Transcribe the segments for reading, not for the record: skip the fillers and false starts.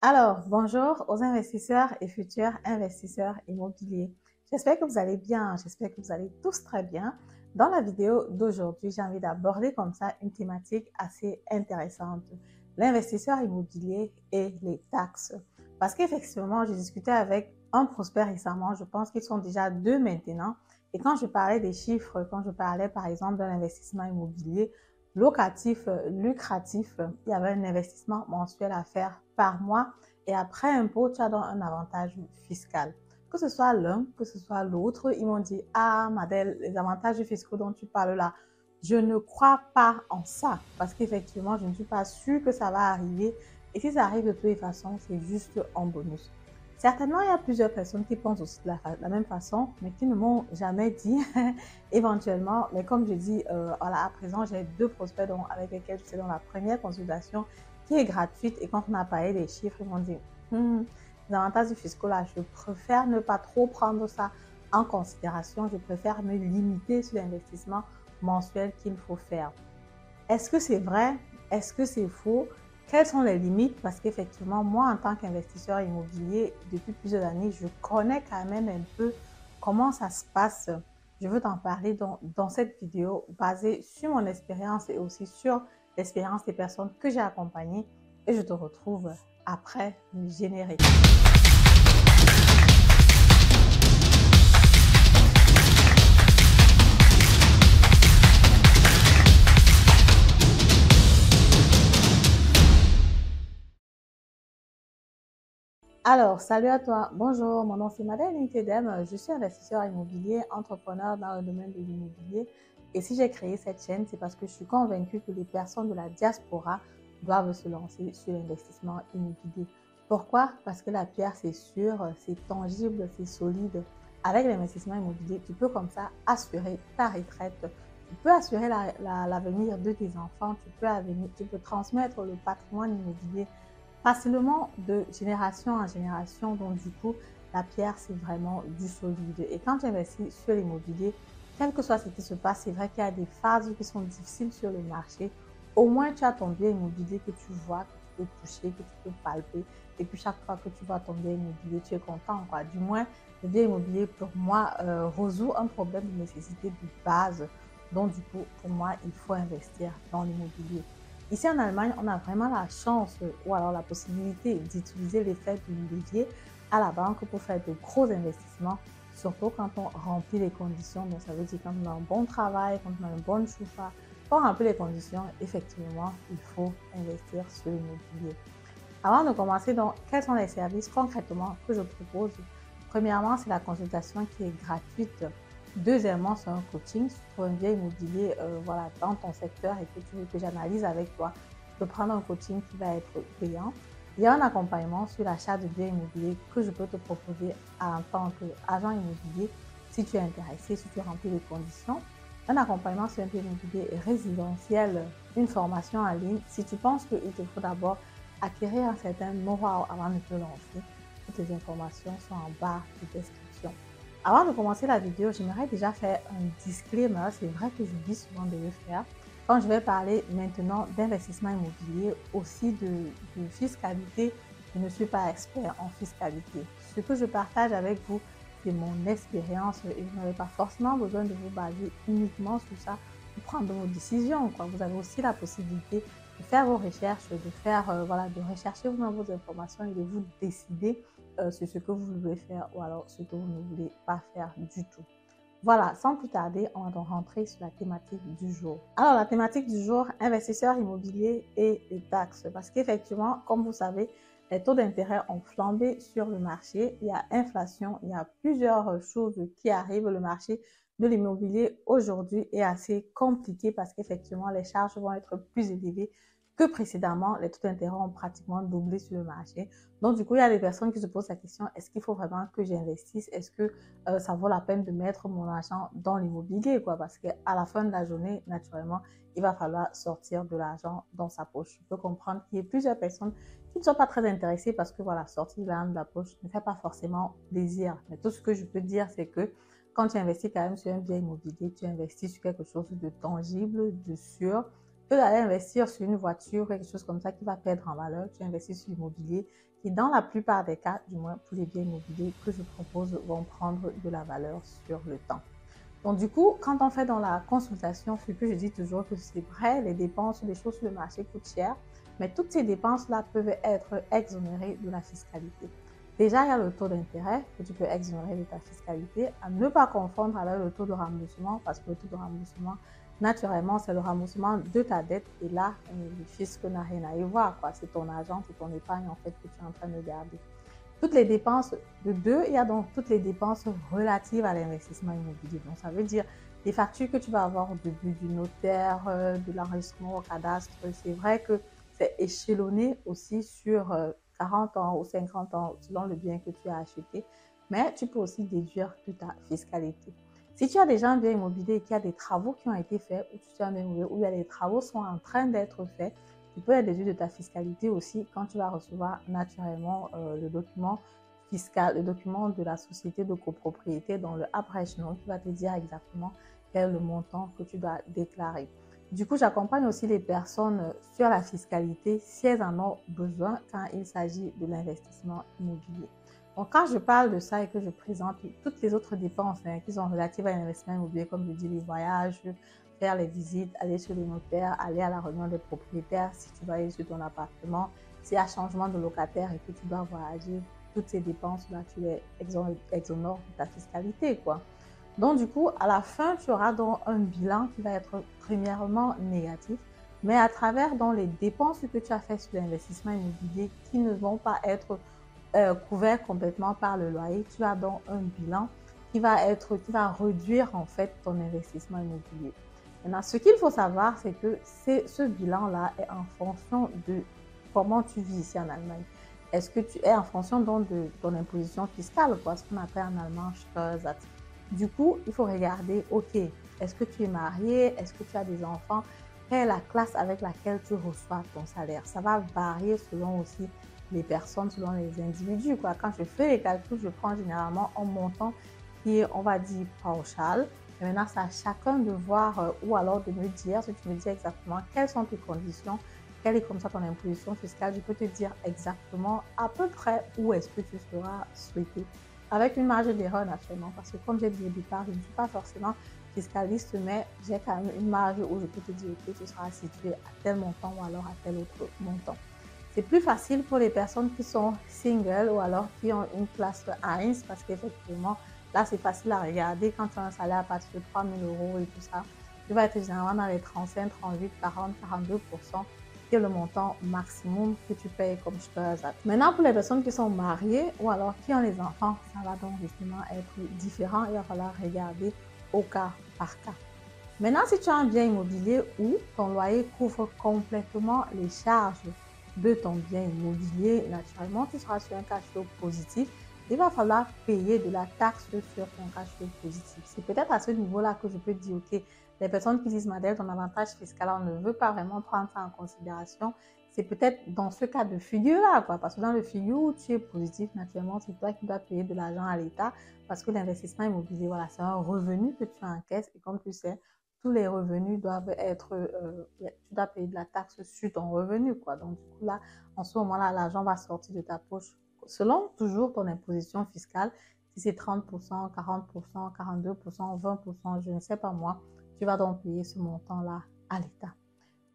Alors, bonjour aux investisseurs et futurs investisseurs immobiliers. J'espère que vous allez bien, j'espère que vous allez tous très bien. Dans la vidéo d'aujourd'hui, j'ai envie d'aborder comme ça une thématique assez intéressante. L'investisseur immobilier et les taxes. Parce qu'effectivement, j'ai discuté avec un prospect récemment, je pense qu'ils sont déjà deux maintenant. Et quand je parlais des chiffres, quand je parlais par exemple d'un investissement immobilier, locatif, lucratif, il y avait un investissement mensuel à faire par mois et après impôt, tu as donc un avantage fiscal. Que ce soit l'un, que ce soit l'autre, ils m'ont dit, ah Madeleine, les avantages fiscaux dont tu parles là, je ne crois pas en ça parce qu'effectivement, je ne suis pas sûre que ça va arriver et si ça arrive de toutes les façons, c'est juste un bonus. Certainement, il y a plusieurs personnes qui pensent aussi de la même façon, mais qui ne m'ont jamais dit éventuellement. Mais comme je dis, voilà, à présent, j'ai deux prospects avec lesquels je suis dans la première consultation qui est gratuite. Et quand on a parlé des chiffres, ils m'ont dit, les avantages fiscaux là, je préfère ne pas trop prendre ça en considération. Je préfère me limiter sur l'investissement mensuel qu'il faut faire. Est-ce que c'est vrai? Est-ce que c'est faux? Quelles sont les limites? Parce qu'effectivement, moi, en tant qu'investisseur immobilier, depuis plusieurs années, je connais quand même un peu comment ça se passe. Je veux t'en parler dans cette vidéo basée sur mon expérience et aussi sur l'expérience des personnes que j'ai accompagnées. Et je te retrouve après le générique. Alors, salut à toi. Bonjour, mon nom c'est Madeleine Nkedem. Je suis investisseur immobilier, entrepreneur dans le domaine de l'immobilier. Et si j'ai créé cette chaîne, c'est parce que je suis convaincue que les personnes de la diaspora doivent se lancer sur l'investissement immobilier. Pourquoi? Parce que la pierre, c'est sûr, c'est tangible, c'est solide. Avec l'investissement immobilier, tu peux comme ça assurer ta retraite. Tu peux assurer l'avenir de tes enfants. Tu peux transmettre le patrimoine immobilier facilement de génération en génération. Donc, du coup, la pierre, c'est vraiment du solide. Et quand tu investis sur l'immobilier, quel que soit ce qui se passe, c'est vrai qu'il y a des phases qui sont difficiles sur le marché. Au moins, tu as ton bien immobilier que tu vois, que tu peux toucher, que tu peux palper. Et puis, chaque fois que tu vois ton bien immobilier, tu es content, quoi. Du moins, le bien immobilier, pour moi, résout un problème de nécessité de base. Donc, du coup, pour moi, il faut investir dans l'immobilier. Ici en Allemagne, on a vraiment la chance ou alors la possibilité d'utiliser l'effet du levier à la banque pour faire de gros investissements, surtout quand on remplit les conditions. Donc, ça veut dire quand on a un bon travail, quand on a une bonne chauffeur, quand on remplit les conditions, effectivement, il faut investir sur l'immobilier. Avant de commencer, donc, quels sont les services concrètement que je propose? Premièrement, c'est la consultation qui est gratuite. Deuxièmement, c'est un coaching sur un bien immobilier voilà, dans ton secteur et que tu veux que j'analyse avec toi. Tu peux prendre un coaching qui va être payant. Il y a un accompagnement sur l'achat de biens immobiliers que je peux te proposer en tant qu'agent immobilier si tu es intéressé, si tu remplis les conditions. Un accompagnement sur un bien immobilier résidentiel, une formation en ligne. Si tu penses qu'il te faut d'abord acquérir un certain know-how avant de te lancer, toutes les informations sont en barre de description. Avant de commencer la vidéo, j'aimerais déjà faire un disclaimer. C'est vrai que j'oublie souvent de le faire. Quand je vais parler maintenant d'investissement immobilier, aussi de fiscalité, je ne suis pas expert en fiscalité. Ce que je partage avec vous, c'est mon expérience et vous n'avez pas forcément besoin de vous baser uniquement sur ça pour prendre vos décisions, quoi. Vous avez aussi la possibilité de faire vos recherches, de faire, voilà, de rechercher vous-même vos informations et de vous décider sur ce que vous voulez faire ou alors ce que vous ne voulez pas faire du tout. Voilà, sans plus tarder, on va donc rentrer sur la thématique du jour. Alors, la thématique du jour, investisseurs immobiliers et les taxes. Parce qu'effectivement, comme vous savez, les taux d'intérêt ont flambé sur le marché. Il y a inflation, il y a plusieurs choses qui arrivent. Le marché de l'immobilier aujourd'hui est assez compliqué parce qu'effectivement, les charges vont être plus élevées que précédemment. Les taux d'intérêt ont pratiquement doublé sur le marché. Donc, du coup, il y a des personnes qui se posent la question, est-ce qu'il faut vraiment que j'investisse? Est-ce que ça vaut la peine de mettre mon argent dans l'immobilier, quoi? Parce qu'à la fin de la journée, naturellement, il va falloir sortir de l'argent dans sa poche. Je peux comprendre qu'il y ait plusieurs personnes qui ne sont pas très intéressées parce que, voilà, sortir de l'argent de la poche ne fait pas forcément plaisir. Mais tout ce que je peux dire, c'est que quand tu investis quand même sur un bien immobilier, tu investis sur quelque chose de tangible, de sûr, que d'aller investir sur une voiture, quelque chose comme ça qui va perdre en valeur. Tu investis sur l'immobilier qui, dans la plupart des cas, du moins pour les biens immobiliers que je propose, vont prendre de la valeur sur le temps. Donc, du coup, quand on fait dans la consultation, ce que je dis toujours que c'est vrai, les dépenses, les choses sur le marché coûtent cher, mais toutes ces dépenses-là peuvent être exonérées de la fiscalité. Déjà, il y a le taux d'intérêt que tu peux exonérer de ta fiscalité, à ne pas confondre avec le taux de remboursement, parce que le taux de remboursement, naturellement, c'est le remboursement de ta dette, et là, le fisc n'a rien à y voir, quoi. C'est ton argent, c'est ton épargne, en fait, que tu es en train de garder. Toutes les dépenses de deux, il y a donc toutes les dépenses relatives à l'investissement immobilier. Donc, ça veut dire les factures que tu vas avoir au début du notaire, de l'enregistrement au cadastre. C'est vrai que c'est échelonné aussi sur 40 ans ou 50 ans selon le bien que tu as acheté, mais tu peux aussi déduire de ta fiscalité. Si tu as déjà un bien immobilier et qu'il y a des travaux qui ont été faits, ou tu as un bien immobilier où il y a des travaux sont en train d'être faits, tu peux les déduire de ta fiscalité aussi quand tu vas recevoir naturellement le document fiscal, le document de la société de copropriété dans le Abrègement qui va te dire exactement quel est le montant que tu dois déclarer. Du coup, j'accompagne aussi les personnes sur la fiscalité si elles en ont besoin quand il s'agit de l'investissement immobilier. Donc, quand je parle de ça et que je présente toutes les autres dépenses qui sont relatives à l'investissement immobilier, comme je dis, les voyages, faire les visites, aller chez le notaire, aller à la réunion des propriétaires si tu vas aller sur ton appartement, s'il y a changement de locataire et que tu dois voyager, toutes ces dépenses-là, tu les exonères de ta fiscalité, quoi. Donc, du coup, à la fin, tu auras donc un bilan qui va être premièrement négatif, mais à travers donc, les dépenses que tu as faites sur l'investissement immobilier qui ne vont pas être couvertes complètement par le loyer, tu as donc un bilan qui va réduire en fait ton investissement immobilier. Maintenant, ce qu'il faut savoir, c'est que ce bilan-là est en fonction de comment tu vis ici en Allemagne. Est-ce que tu es en fonction donc de ton imposition fiscale, quoi, ce qu'on appelle en allemand Steuersatz. Du coup, il faut regarder, ok, est-ce que tu es marié, est-ce que tu as des enfants, quelle est la classe avec laquelle tu reçois ton salaire. Ça va varier selon aussi les personnes, selon les individus, quoi. Quand je fais les calculs, je prends généralement un montant qui est, on va dire, pauschal. Et maintenant, c'est à chacun de voir ou alors de me dire, si tu me dis exactement quelles sont tes conditions, quelle est comme ça ton imposition fiscale, je peux te dire exactement à peu près où est-ce que tu seras souhaité. Avec une marge d'erreur naturellement, parce que comme j'ai dit au départ, je ne suis pas forcément fiscaliste, mais j'ai quand même une marge où je peux te dire que tu seras situé à tel montant ou alors à tel autre montant. C'est plus facile pour les personnes qui sont singles ou alors qui ont une classe 1, parce qu'effectivement, là, c'est facile à regarder quand tu as un salaire à partir de 3 000 € et tout ça. Tu vas être généralement dans les 35, 38, 40, 42%, qui est le montant maximum que tu payes comme Steuersatz. Maintenant, pour les personnes qui sont mariées ou alors qui ont les enfants, ça va donc justement être différent. Il va falloir regarder au cas par cas. Maintenant, si tu as un bien immobilier où ton loyer couvre complètement les charges de ton bien immobilier, naturellement, tu seras sur un cash flow positif. Il va falloir payer de la taxe sur ton cash flow positif. C'est peut-être à ce niveau-là que je peux dire, ok, les personnes qui disent, Madeleine, ton avantage fiscal, on ne veut pas vraiment prendre ça en considération. C'est peut-être dans ce cas de figure-là, quoi. Parce que dans le figure où tu es positif, naturellement, c'est toi qui dois payer de l'argent à l'État parce que l'investissement immobilier, voilà, c'est un revenu que tu encaisses et comme tu sais, tous les revenus doivent être, tu dois payer de la taxe sur ton revenu, quoi. Donc, du coup, là, en ce moment-là, l'argent va sortir de ta poche selon toujours ton imposition fiscale. Si c'est 30%, 40%, 42%, 20%, je ne sais pas moi, tu vas donc payer ce montant-là à l'État.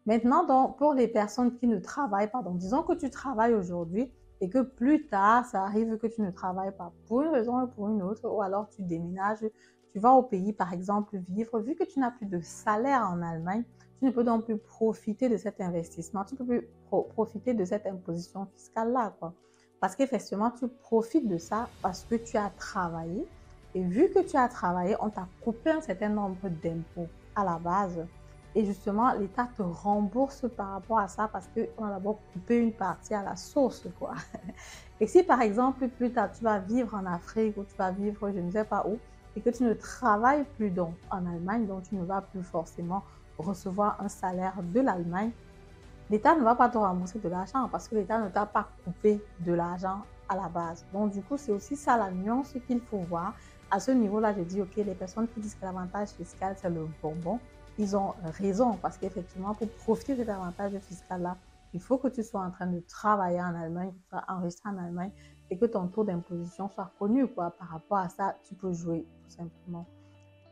Maintenant, donc, pour les personnes qui ne travaillent pas, donc disons que tu travailles aujourd'hui et que plus tard, ça arrive que tu ne travailles pas pour une raison ou pour une autre, ou alors tu déménages, tu vas au pays, par exemple, vivre, vu que tu n'as plus de salaire en Allemagne, tu ne peux donc plus profiter de cet investissement, tu ne peux plus profiter de cette imposition fiscale-là, quoi. Parce qu'effectivement, tu profites de ça parce que tu as travaillé, et vu que tu as travaillé, on t'a coupé un certain nombre d'impôts à la base. Et justement, l'État te rembourse par rapport à ça parce qu'on a d'abord coupé une partie à la source, quoi. Et si, par exemple, plus tard, tu vas vivre en Afrique ou tu vas vivre je ne sais pas où et que tu ne travailles plus donc en Allemagne, donc tu ne vas plus forcément recevoir un salaire de l'Allemagne, l'État ne va pas te rembourser de l'argent parce que l'État ne t'a pas coupé de l'argent à la base. Donc, du coup, c'est aussi ça la nuance qu'il faut voir. À ce niveau-là, je dis, OK, les personnes qui disent que l'avantage fiscal, c'est le bonbon, ils ont raison parce qu'effectivement, pour profiter de cet avantage fiscal-là, il faut que tu sois en train de travailler en Allemagne, que tu sois enregistré en Allemagne et que ton taux d'imposition soit connu, quoi. Par rapport à ça, tu peux jouer tout simplement.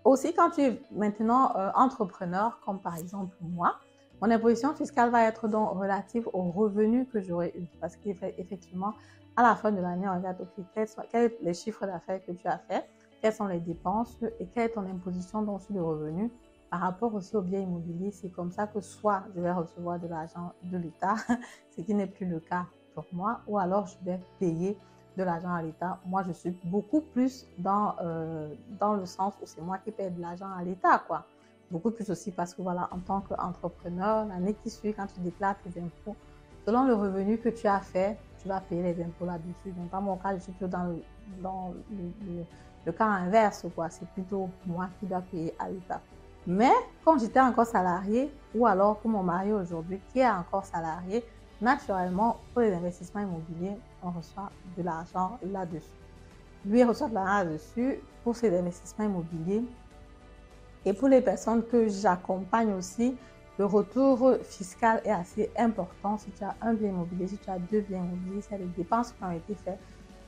Aussi, quand tu es maintenant entrepreneur, comme par exemple moi, mon imposition fiscale va être donc relative aux revenus que j'aurais eu. Parce qu'effectivement, à la fin de l'année, on regarde, OK, quels sont les chiffres d'affaires que tu as fait, quelles sont les dépenses et quelle est ton imposition donc sur le revenu. Par rapport aussi au bien immobilier, c'est comme ça que soit je vais recevoir de l'argent de l'État, ce qui n'est plus le cas pour moi, ou alors je vais payer de l'argent à l'État. Moi, je suis beaucoup plus dans le sens où c'est moi qui paie de l'argent à l'État, quoi. Beaucoup plus aussi parce que, voilà, en tant qu'entrepreneur, l'année qui suit, quand tu déclares tes impôts, selon le revenu que tu as fait, tu vas payer les impôts là-dessus. Donc, dans mon cas, je suis plutôt dans le cas inverse, quoi. C'est plutôt moi qui dois payer à l'État. Mais quand j'étais encore salarié, ou alors pour mon mari aujourd'hui qui est encore salarié, naturellement, pour les investissements immobiliers, on reçoit de l'argent là-dessus. Lui reçoit de l'argent là-dessus pour ses investissements immobiliers. Et pour les personnes que j'accompagne aussi, le retour fiscal est assez important. Si tu as un bien immobilier, si tu as deux biens immobiliers, si tu as des dépenses qui ont été faites,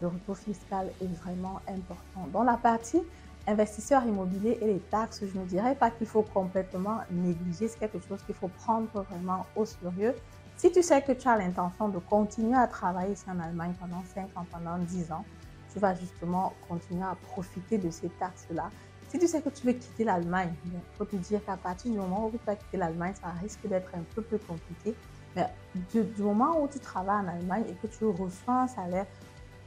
le retour fiscal est vraiment important. Dans la partie investisseur immobilier et les taxes, je ne dirais pas qu'il faut complètement négliger. C'est quelque chose qu'il faut prendre vraiment au sérieux. Si tu sais que tu as l'intention de continuer à travailler ici en Allemagne pendant 5 ans, pendant 10 ans, tu vas justement continuer à profiter de ces taxes-là. Si tu sais que tu veux quitter l'Allemagne, il faut te dire qu'à partir du moment où tu vas quitter l'Allemagne, ça risque d'être un peu plus compliqué. Mais du moment où tu travailles en Allemagne et que tu reçois un salaire,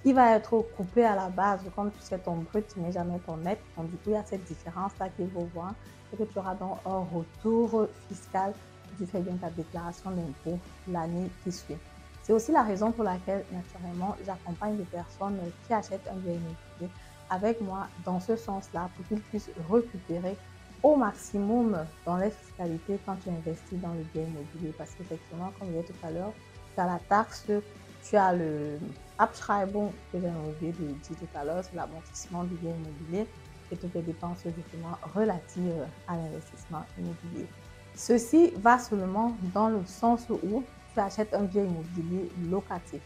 il va être coupé à la base. Comme tu sais, ton brut, tu n'es jamais ton net. Donc, du coup, il y a cette différence-là qu'il faut voir. Et que tu auras donc un retour fiscal si tu fais bien ta déclaration d'impôt l'année qui suit. C'est aussi la raison pour laquelle, naturellement, j'accompagne des personnes qui achètent un bien immobilier avec moi dans ce sens-là pour qu'ils puissent récupérer au maximum dans les fiscalités quand tu investis dans le bien immobilier. Parce qu'effectivement, comme je disais tout à l'heure, tu as la taxe, tu as le Abschreibung que j'ai oublié de dire tout à l'heure, c'est l'amortissement du bien immobilier et toutes les dépenses justement relatives à l'investissement immobilier. Ceci va seulement dans le sens où tu achètes un bien immobilier locatif.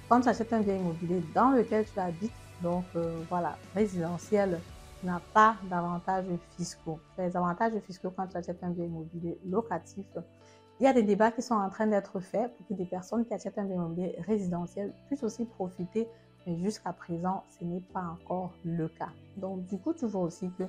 Quand tu achètes un bien immobilier dans lequel tu habites, donc voilà, résidentiel, tu n'as pas d'avantages fiscaux. Les avantages fiscaux quand tu achètes un bien immobilier locatif, il y a des débats qui sont en train d'être faits pour que des personnes qui achètent un bien immobilier résidentiel puissent aussi profiter, mais jusqu'à présent, ce n'est pas encore le cas. Donc, du coup, tu vois aussi que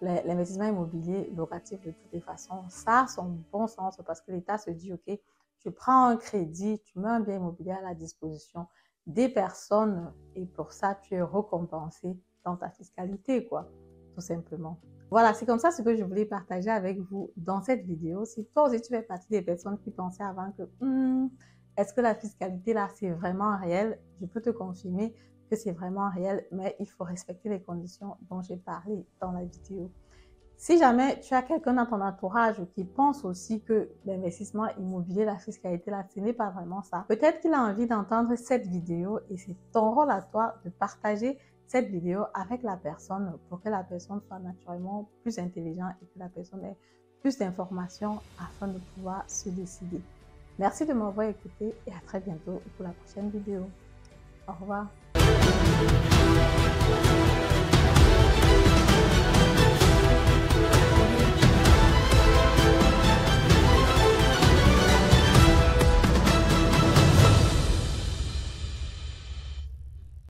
l'investissement immobilier locatif, de toutes les façons, ça a son bon sens parce que l'État se dit, OK, tu prends un crédit, tu mets un bien immobilier à la disposition des personnes et pour ça, tu es récompensé dans ta fiscalité, quoi, tout simplement. Voilà, c'est comme ça ce que je voulais partager avec vous dans cette vidéo. Si toi aussi tu fais partie des personnes qui pensaient avant que est-ce que la fiscalité là c'est vraiment réel, je peux te confirmer que c'est vraiment réel, mais il faut respecter les conditions dont j'ai parlé dans la vidéo. Si jamais tu as quelqu'un dans ton entourage qui pense aussi que l'investissement immobilier, la fiscalité là, ce n'est pas vraiment ça, peut-être qu'il a envie d'entendre cette vidéo et c'est ton rôle à toi de partager cette vidéo avec la personne pour que la personne soit naturellement plus intelligente et que la personne ait plus d'informations afin de pouvoir se décider. Merci de m'avoir écouté et à très bientôt pour la prochaine vidéo. Au revoir.